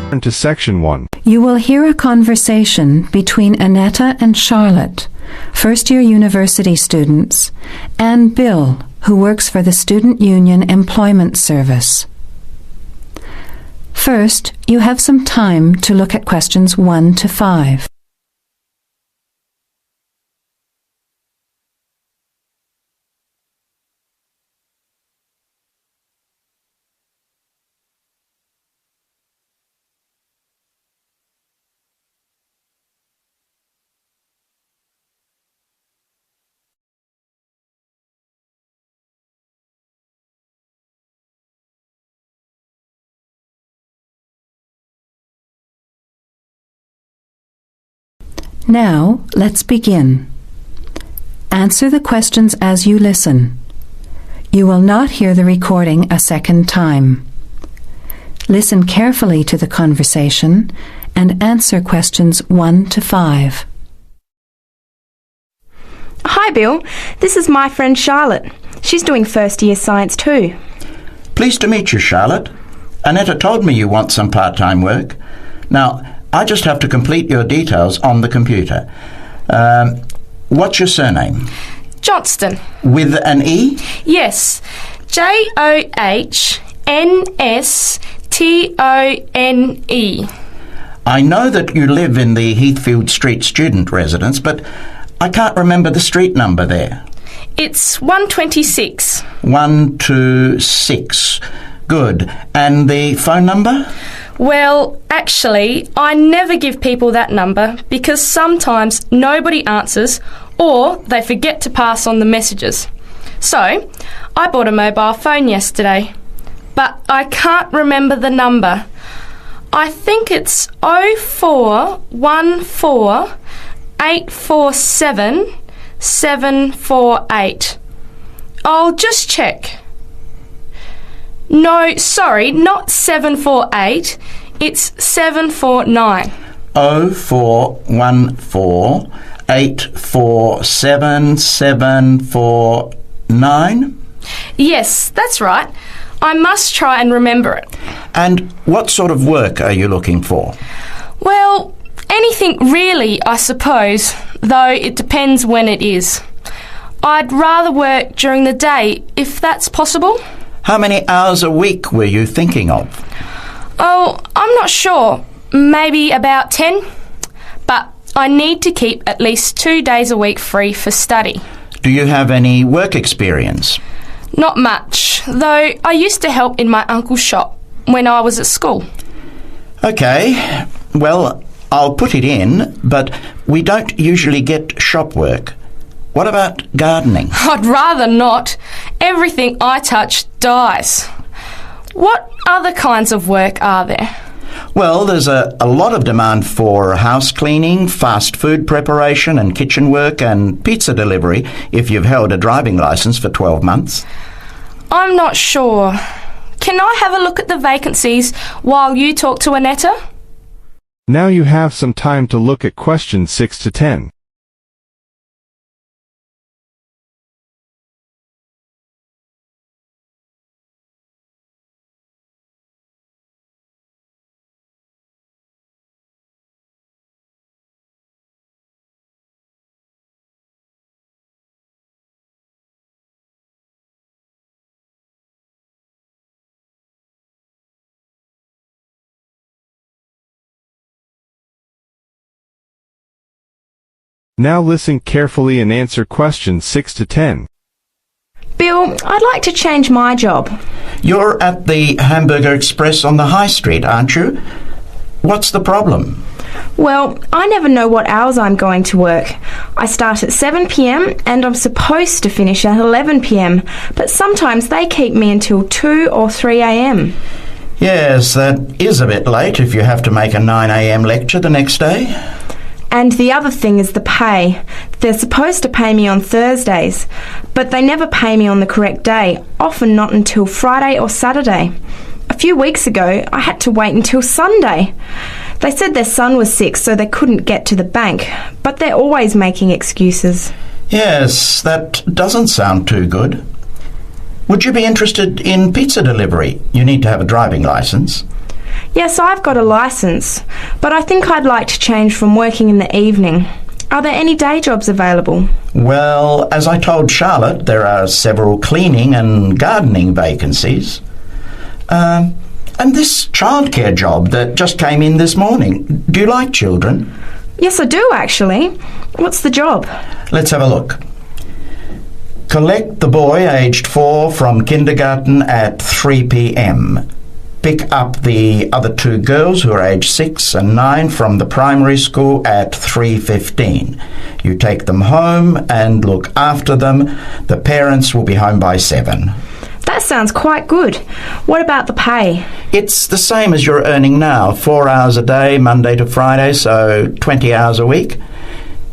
Turn to Section 1. You will hear a conversation between Annetta and Charlotte, first-year university students, and Bill, who works for the Student Union Employment Service. First, you have some time to look at questions 1 to 5. Now, let's begin. Answer the questions as you listen. You will not hear the recording a second time. Listen carefully to the conversation and answer questions 1 to 5. Hi Bill, this is my friend Charlotte. She's doing first year science too. Pleased to meet you, Charlotte. Annetta told me you want some part-time work. Now, I just have to complete your details on the computer. What's your surname? Johnston. With an E? Yes, Johnstone. I know that you live in the Heathfield Street student residence, but I can't remember the street number there. It's 126. 126. Good. And the phone number? Well, actually, I never give people that number because sometimes nobody answers or they forget to pass on the messages. So, I bought a mobile phone yesterday, but I can't remember the number. I think it's 0414 847 748. I'll just check. No, sorry, not 748. It's 749. 0414 847 749? Yes, that's right. I must try and remember it. And what sort of work are you looking for? Well, anything really, I suppose, though it depends when it is. I'd rather work during the day, if that's possible. How many hours a week were you thinking of? Oh, I'm not sure. Maybe about 10. But I need to keep at least 2 days a week free for study. Do you have any work experience? Not much, though I used to help in my uncle's shop when I was at school. OK, well, I'll put it in, but we don't usually get shop work. What about gardening? I'd rather not. Everything I touch dies. What other kinds of work are there? Well, there's a lot of demand for house cleaning, fast food preparation and kitchen work and pizza delivery if you've held a driving licence for 12 months. I'm not sure. Can I have a look at the vacancies while you talk to Annetta? Now you have some time to look at questions 6 to 10. Now listen carefully and answer questions 6 to 10. Bill, I'd like to change my job. You're at the Hamburger Express on the High Street, aren't you? What's the problem? Well, I never know what hours I'm going to work. I start at 7 p.m. and I'm supposed to finish at 11 p.m, but sometimes they keep me until 2 or 3 a.m. Yes, that is a bit late if you have to make a 9 a.m. lecture the next day. And the other thing is the pay. They're supposed to pay me on Thursdays, but they never pay me on the correct day, often not until Friday or Saturday. A few weeks ago, I had to wait until Sunday. They said their son was sick, so they couldn't get to the bank, but they're always making excuses. Yes, that doesn't sound too good. Would you be interested in pizza delivery? You need to have a driving licence. Yes, I've got a licence, but I think I'd like to change from working in the evening. Are there any day jobs available? Well, as I told Charlotte, there are several cleaning and gardening vacancies. And this childcare job that just came in this morning. Do you like children? Yes, I do, actually. What's the job? Let's have a look. Collect the boy aged 4 from kindergarten at 3 p.m. Pick up the other 2 girls who are aged 6 and 9 from the primary school at 3:15. You take them home and look after them. The parents will be home by 7. That sounds quite good. What about the pay? It's the same as you're earning now, 4 hours a day, Monday to Friday, so 20 hours a week.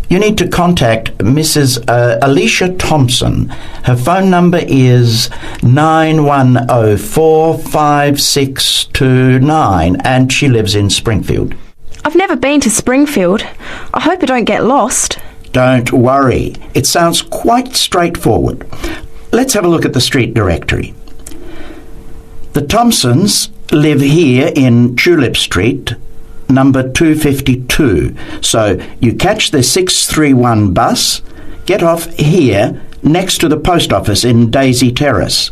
You need to contact Mrs. Alicia Thompson. Her phone number is 91045629 and she lives in Springfield. I've never been to Springfield. I hope I don't get lost. Don't worry. It sounds quite straightforward. Let's have a look at the street directory. The Thompsons live here in Tulip Street, number 252. So you catch the 631 bus, get off here next to the post office in Daisy Terrace.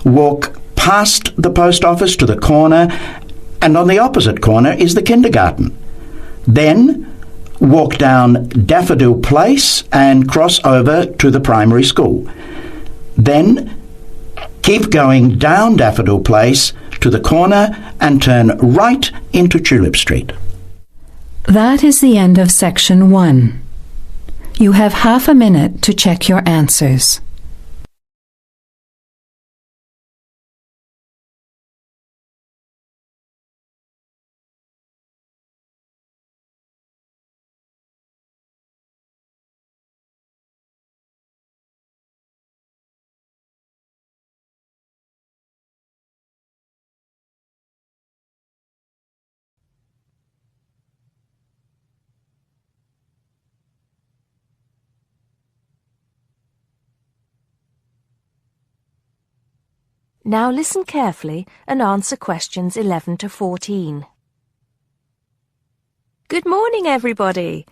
Walk past the post office to the corner, and on the opposite corner is the kindergarten. Then walk down Daffodil Place and cross over to the primary school. Then keep going down Daffodil Place to the corner and turn right into Tulip Street. That is the end of section 1. You have half a minute to check your answers. Now listen carefully and answer questions 11 to 14. Good morning, everybody.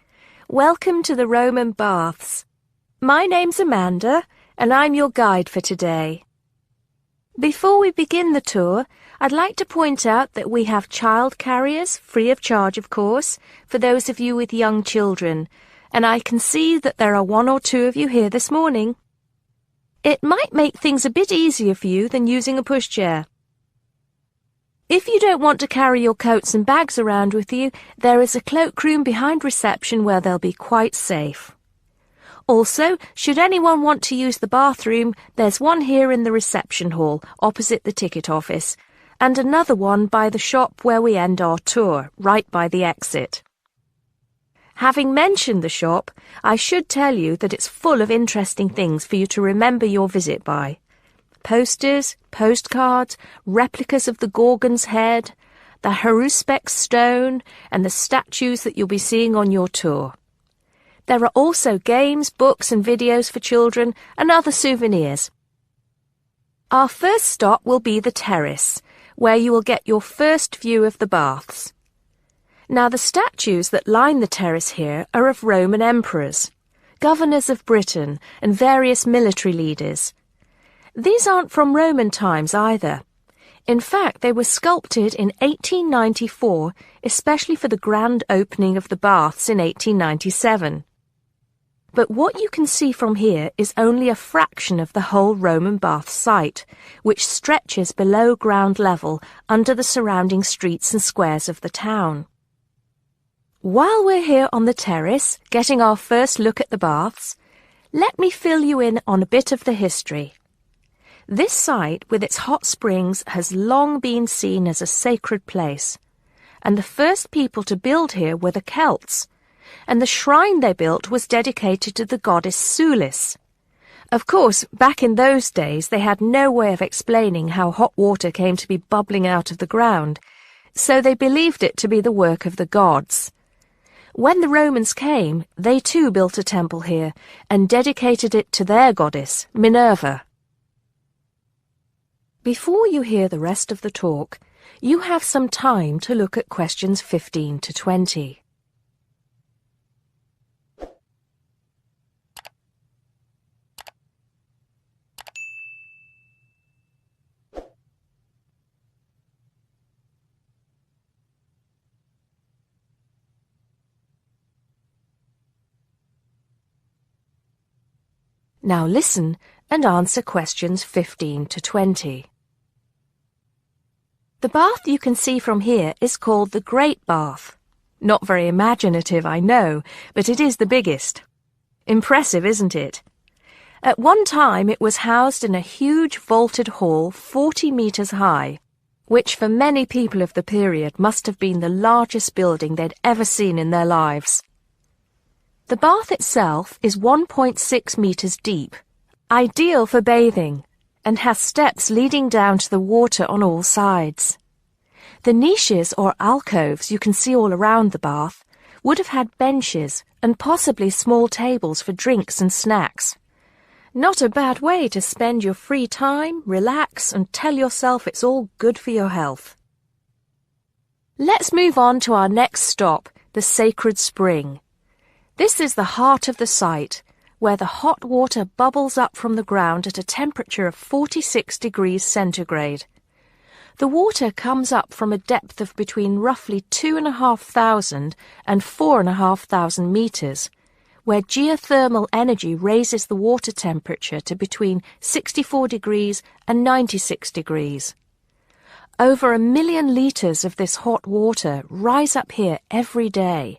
Welcome to the Roman Baths. My name's Amanda, and I'm your guide for today. Before we begin the tour, I'd like to point out that we have child carriers, free of charge, of course, for those of you with young children, and I can see that there are 1 or 2 of you here this morning. It might make things a bit easier for you than using a pushchair. If you don't want to carry your coats and bags around with you, there is a cloakroom behind reception where they'll be quite safe. Also, should anyone want to use the bathroom, there's one here in the reception hall, opposite the ticket office, and another one by the shop where we end our tour, right by the exit. Having mentioned the shop, I should tell you that it's full of interesting things for you to remember your visit by. Posters, postcards, replicas of the Gorgon's head, the Haruspex stone, and the statues that you'll be seeing on your tour. There are also games, books and videos for children and other souvenirs. Our first stop will be the terrace, where you will get your first view of the baths. Now, the statues that line the terrace here are of Roman emperors, governors of Britain, and various military leaders. These aren't from Roman times either. In fact, they were sculpted in 1894, especially for the grand opening of the baths in 1897. But what you can see from here is only a fraction of the whole Roman bath site, which stretches below ground level under the surrounding streets and squares of the town. While we're here on the terrace, getting our first look at the baths, let me fill you in on a bit of the history. This site, with its hot springs, has long been seen as a sacred place, and the first people to build here were the Celts, and the shrine they built was dedicated to the goddess Sulis. Of course, back in those days they had no way of explaining how hot water came to be bubbling out of the ground, so they believed it to be the work of the gods. When the Romans came, they too built a temple here and dedicated it to their goddess, Minerva. Before you hear the rest of the talk, you have some time to look at questions 15 to 20. Now listen and answer questions 15 to 20. The bath you can see from here is called the Great Bath. Not very imaginative, I know, but it is the biggest. Impressive, isn't it? At one time it was housed in a huge vaulted hall 40 metres high, which for many people of the period must have been the largest building they'd ever seen in their lives. The bath itself is 1.6 metres deep, ideal for bathing, and has steps leading down to the water on all sides. The niches or alcoves you can see all around the bath would have had benches and possibly small tables for drinks and snacks. Not a bad way to spend your free time, relax, and tell yourself it's all good for your health. Let's move on to our next stop, the Sacred Spring. This is the heart of the site, where the hot water bubbles up from the ground at a temperature of 46 degrees centigrade. The water comes up from a depth of between roughly 2,500 and 4,500 metres, where geothermal energy raises the water temperature to between 64 degrees and 96 degrees. Over 1 million litres of this hot water rise up here every day,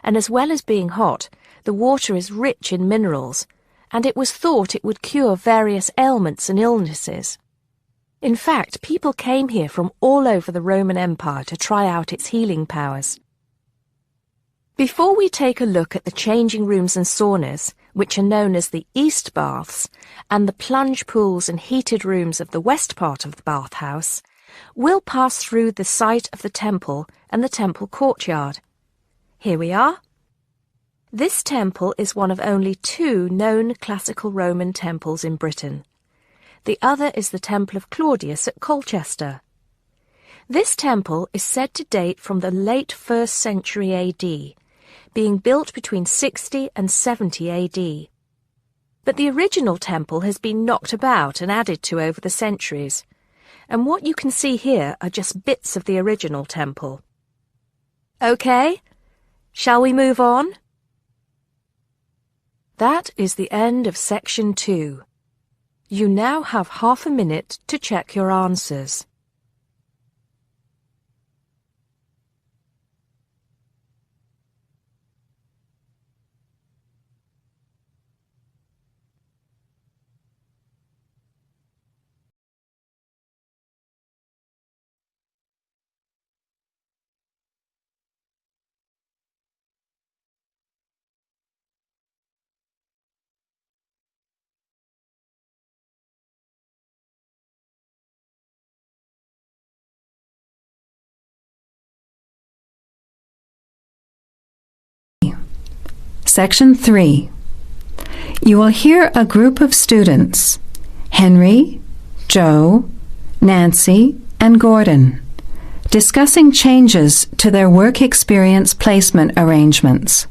and as well as being hot, the water is rich in minerals, and it was thought it would cure various ailments and illnesses. In fact, people came here from all over the Roman Empire to try out its healing powers. Before we take a look at the changing rooms and saunas, which are known as the East Baths, and the plunge pools and heated rooms of the west part of the bathhouse, we'll pass through the site of the temple and the temple courtyard. Here we are. This temple is one of only 2 known classical Roman temples in Britain. The other is the Temple of Claudius at Colchester. This temple is said to date from the late 1st century AD, being built between 60 and 70 AD. But the original temple has been knocked about and added to over the centuries, and what you can see here are just bits of the original temple. Okay, shall we move on? That is the end of section 2. You now have half a minute to check your answers. Section 3. You will hear a group of students, Henry, Joe, Nancy, and Gordon, discussing changes to their work experience placement arrangements.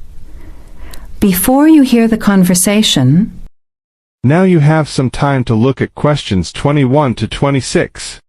Before you hear the conversation, now you have some time to look at questions 21 to 26.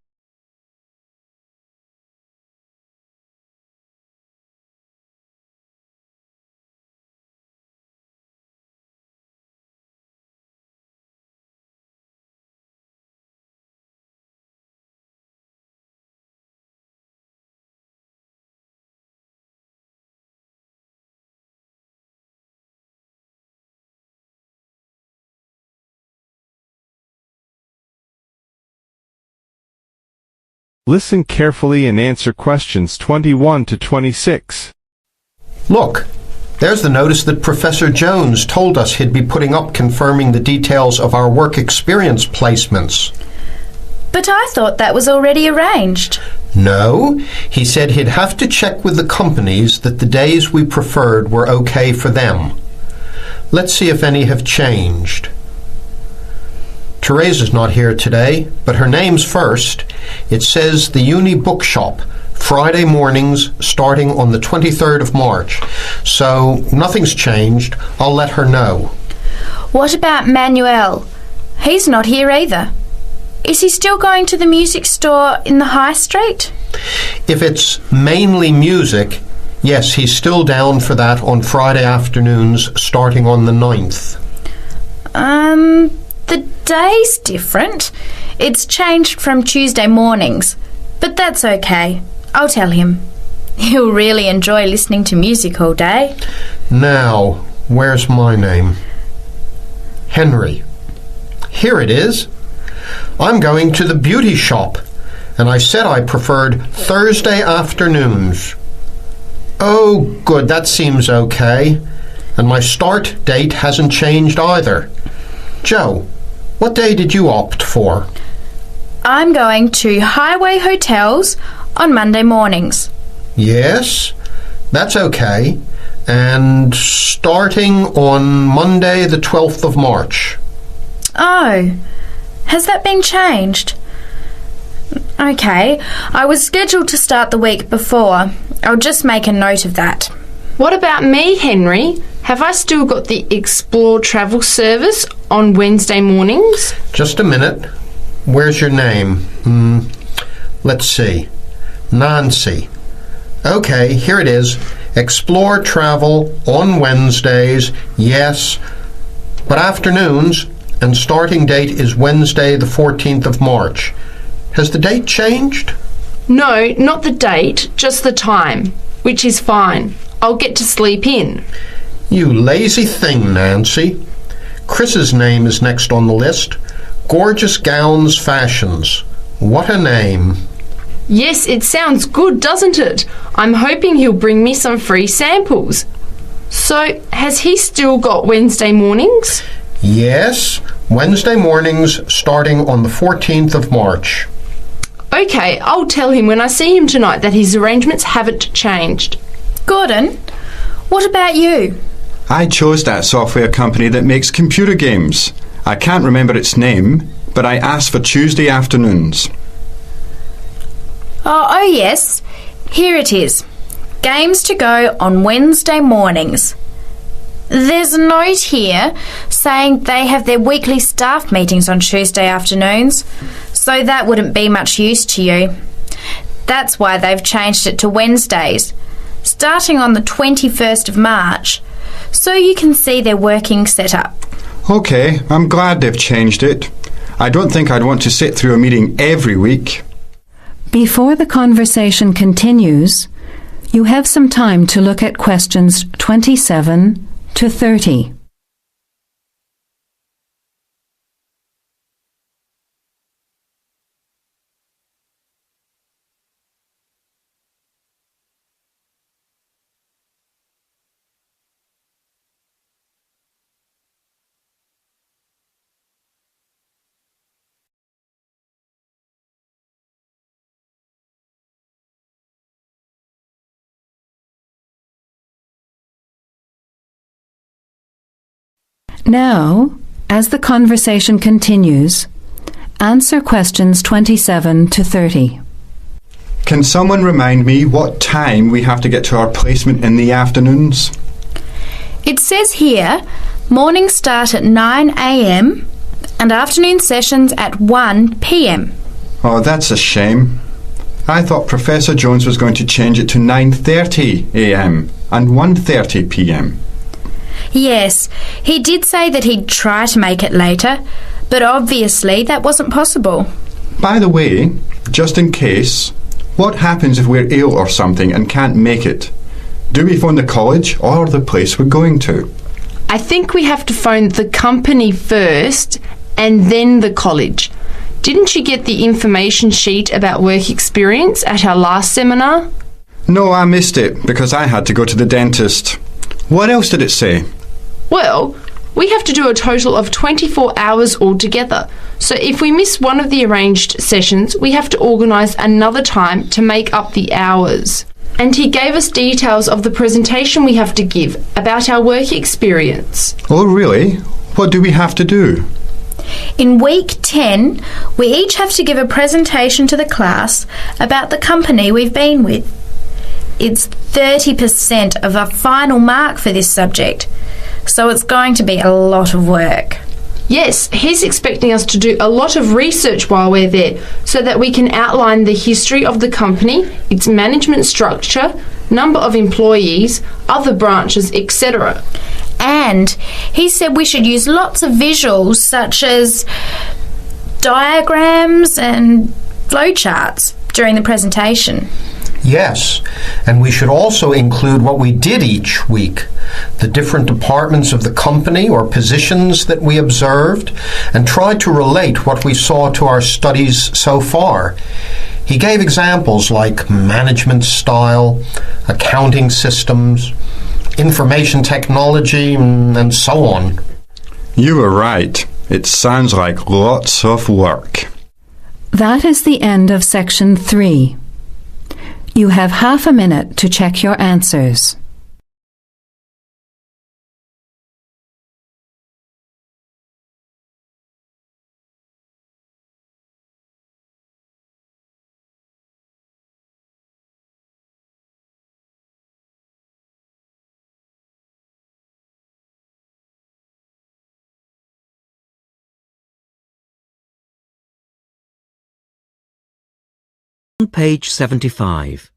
Listen carefully and answer questions 21 to 26. Look, there's the notice that Professor Jones told us he'd be putting up confirming the details of our work experience placements. But I thought that was already arranged. No, he said he'd have to check with the companies that the days we preferred were okay for them. Let's see if any have changed. Teresa's not here today, but her name's first. It says the Uni Bookshop, Friday mornings starting on the 23rd of March. So nothing's changed. I'll let her know. What about Manuel? He's not here either. Is he still going to the music store in the High Street? If it's mainly music, yes, he's still down for that on Friday afternoons starting on the 9th. The day's different. It's changed from Tuesday mornings, but that's okay. I'll tell him. He'll really enjoy listening to music all day. Now, where's my name? Henry. Here it is. I'm going to the beauty shop, and I said I preferred Thursday afternoons. Oh, good, that seems okay. And my start date hasn't changed either. Joe, what day did you opt for? I'm going to Highway Hotels on Monday mornings. Yes, that's okay. And starting on Monday the 12th of March. Oh, has that been changed? Okay, I was scheduled to start the week before. I'll just make a note of that. What about me, Henry? Have I still got the Explore travel service on Wednesday mornings? Just a minute. Where's your name? Let's see. Nancy. Okay, here it is. Explore travel on Wednesdays, yes, but afternoons, and starting date is Wednesday the 14th of March. Has the date changed? No, not the date, just the time, which is fine. I'll get to sleep in. You lazy thing, Nancy. Chris's name is next on the list. Gorgeous Gowns Fashions. What a name. Yes, it sounds good, doesn't it? I'm hoping he'll bring me some free samples. So, has he still got Wednesday mornings? Yes, Wednesday mornings starting on the 14th of March. Okay, I'll tell him when I see him tonight that his arrangements haven't changed. Gordon, what about you? I chose that software company that makes computer games. I can't remember its name, but I asked for Tuesday afternoons. Oh, yes. Here it is. Games to go on Wednesday mornings. There's a note here saying they have their weekly staff meetings on Tuesday afternoons, so that wouldn't be much use to you. That's why they've changed it to Wednesdays, starting on the 21st of March, so you can see their working setup. OK, I'm glad they've changed it. I don't think I'd want to sit through a meeting every week. Before the conversation continues, you have some time to look at questions 27 to 30. Now, as the conversation continues, answer questions 27 to 30. Can someone remind me what time we have to get to our placement in the afternoons? It says here, mornings start at 9 a.m. and afternoon sessions at 1 p.m. Oh, that's a shame. I thought Professor Jones was going to change it to 9:30 a.m. and 1:30 p.m. Yes, he did say that he'd try to make it later, but obviously that wasn't possible. By the way, just in case, what happens if we're ill or something and can't make it? Do we phone the college or the place we're going to? I think we have to phone the company first and then the college. Didn't you get the information sheet about work experience at our last seminar? No, I missed it because I had to go to the dentist. What else did it say? Well, we have to do a total of 24 hours altogether. So if we miss one of the arranged sessions, we have to organise another time to make up the hours. And he gave us details of the presentation we have to give about our work experience. Oh, really? What do we have to do? In week 10, we each have to give a presentation to the class about the company we've been with. It's 30% of our final mark for this subject, so it's going to be a lot of work. Yes, he's expecting us to do a lot of research while we're there so that we can outline the history of the company, its management structure, number of employees, other branches, etc. And he said we should use lots of visuals such as diagrams and flowcharts during the presentation. Yes, and we should also include what we did each week, the different departments of the company or positions that we observed, and try to relate what we saw to our studies so far. He gave examples like management style, accounting systems, information technology, and so on. You were right. It sounds like lots of work. That is the end of section 3. You have half a minute to check your answers. On page 75.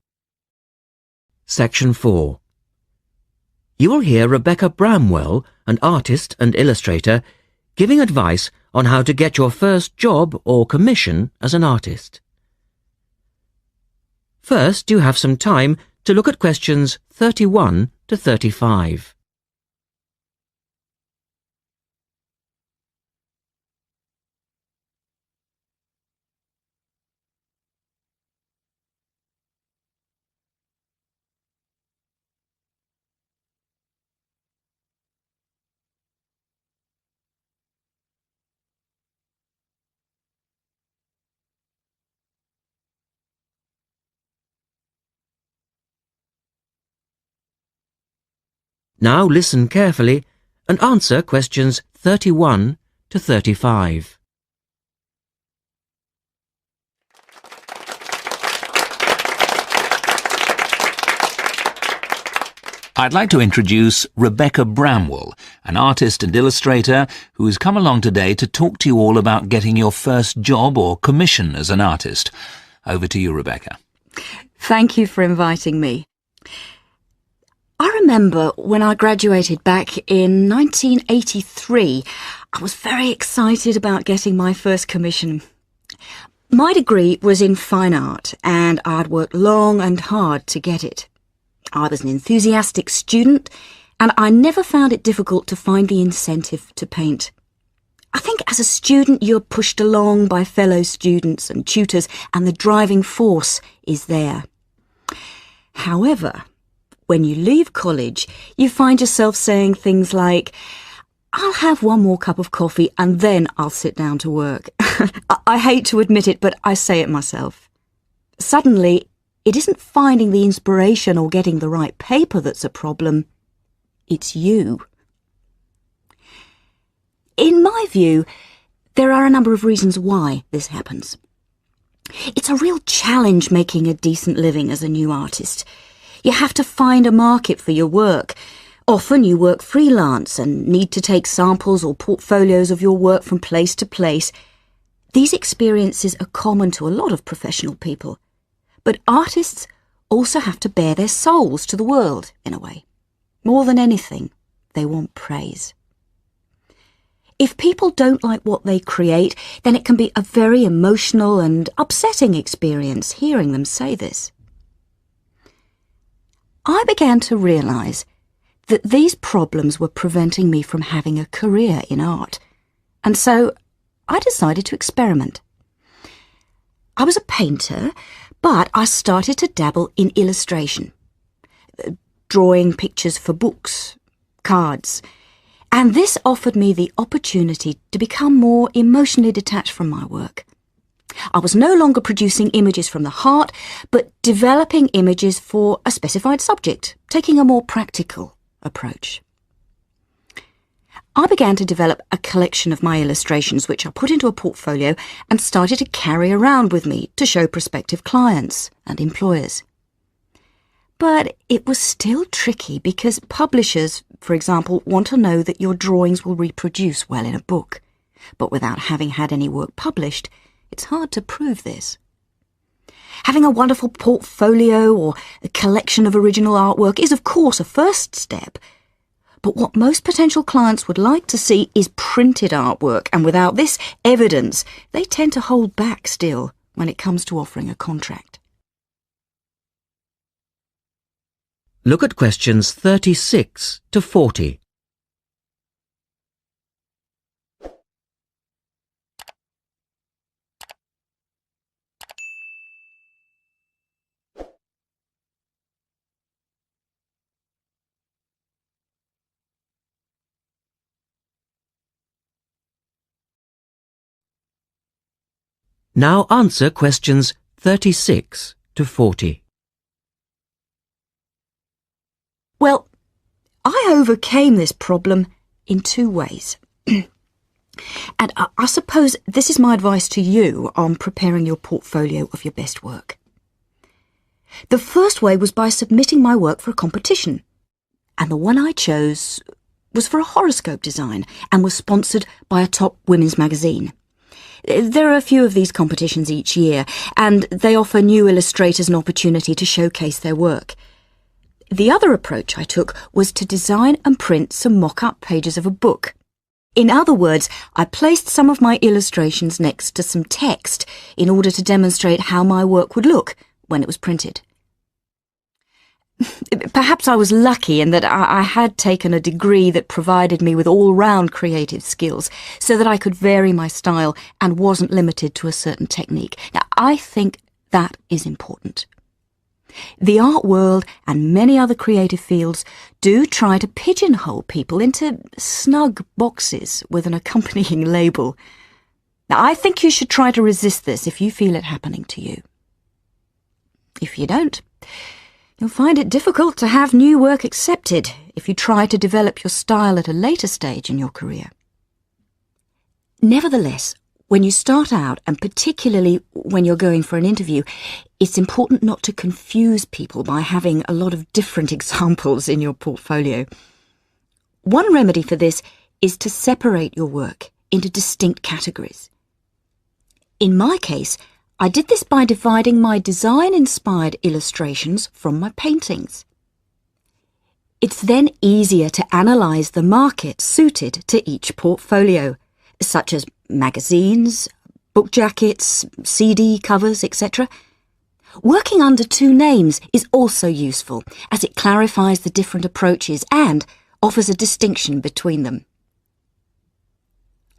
Section 4. You will hear Rebecca Bramwell, an artist and illustrator, giving advice on how to get your first job or commission as an artist. First, you have some time to look at questions 31 to 35. Now listen carefully and answer questions 31 to 35. I'd like to introduce Rebecca Bramwell, an artist and illustrator who has come along today to talk to you all about getting your first job or commission as an artist. Over to you, Rebecca. Thank you for inviting me. I remember when I graduated back in 1983, I was very excited about getting my first commission. My degree was in fine art and I'd worked long and hard to get it. I was an enthusiastic student and I never found it difficult to find the incentive to paint. I think as a student you're pushed along by fellow students and tutors and the driving force is there. However, when you leave college, you find yourself saying things like, I'll have one more cup of coffee and then I'll sit down to work. I hate to admit it, but I say it myself. Suddenly, it isn't finding the inspiration or getting the right paper that's a problem. It's you. In my view, there are a number of reasons why this happens. It's a real challenge making a decent living as a new artist. You have to find a market for your work. Often you work freelance and need to take samples or portfolios of your work from place to place. These experiences are common to a lot of professional people. But artists also have to bare their souls to the world, in a way. More than anything, they want praise. If people don't like what they create, then it can be a very emotional and upsetting experience hearing them say this. I began to realise that these problems were preventing me from having a career in art, and so I decided to experiment. I was a painter, but I started to dabble in illustration, drawing pictures for books, cards, and this offered me the opportunity to become more emotionally detached from my work. I was no longer producing images from the heart, but developing images for a specified subject, taking a more practical approach. I began to develop a collection of my illustrations which I put into a portfolio and started to carry around with me to show prospective clients and employers. But it was still tricky because publishers, for example, want to know that your drawings will reproduce well in a book. But without having had any work published, it's hard to prove this. Having a wonderful portfolio or a collection of original artwork is of course a first step, but what most potential clients would like to see is printed artwork, and without this evidence, they tend to hold back still when it comes to offering a contract. Look at questions 36 to 40. Now answer questions 36 to 40. Well, I overcame this problem in two ways. And I suppose this is my advice to you on preparing your portfolio of your best work. The first way was by submitting my work for a competition, and the one I chose was for a horoscope design and was sponsored by a top women's magazine. There are a few of these competitions each year, and they offer new illustrators an opportunity to showcase their work. The other approach I took was to design and print some mock-up pages of a book. In other words, I placed some of my illustrations next to some text in order to demonstrate how my work would look when it was printed. Perhaps I was lucky in that I had taken a degree that provided me with all-round creative skills so that I could vary my style and wasn't limited to a certain technique. Now, I think that is important. The art world and many other creative fields do try to pigeonhole people into snug boxes with an accompanying label. Now, I think you should try to resist this if you feel it happening to you. If you don't, you'll find it difficult to have new work accepted if you try to develop your style at a later stage in your career. Nevertheless, when you start out, and particularly when you're going for an interview, it's important not to confuse people by having a lot of different examples in your portfolio. One remedy for this is to separate your work into distinct categories. In my case, I did this by dividing my design-inspired illustrations from my paintings. It's then easier to analyse the market suited to each portfolio, such as magazines, book jackets, CD covers, etc. Working under two names is also useful, as it clarifies the different approaches and offers a distinction between them.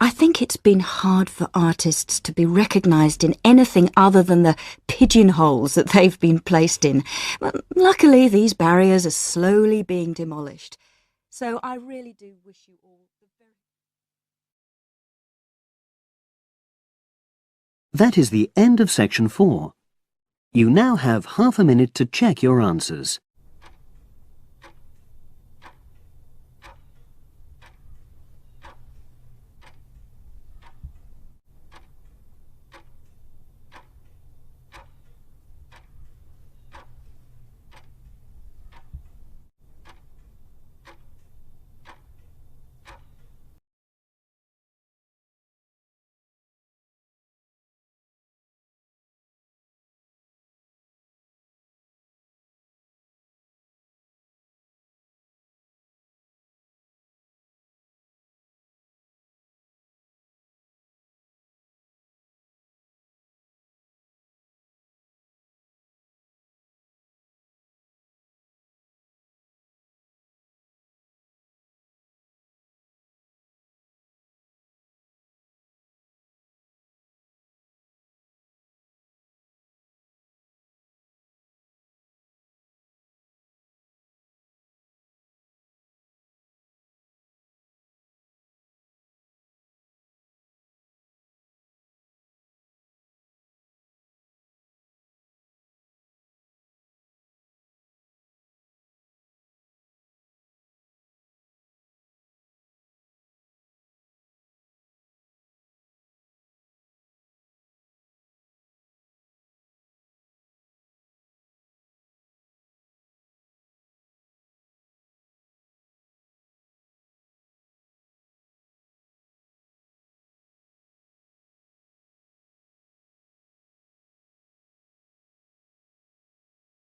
I think it's been hard for artists to be recognised in anything other than the pigeonholes that they've been placed in. But luckily, these barriers are slowly being demolished. So I really do wish you all the very... That is the end of section 4. You now have half a minute to check your answers.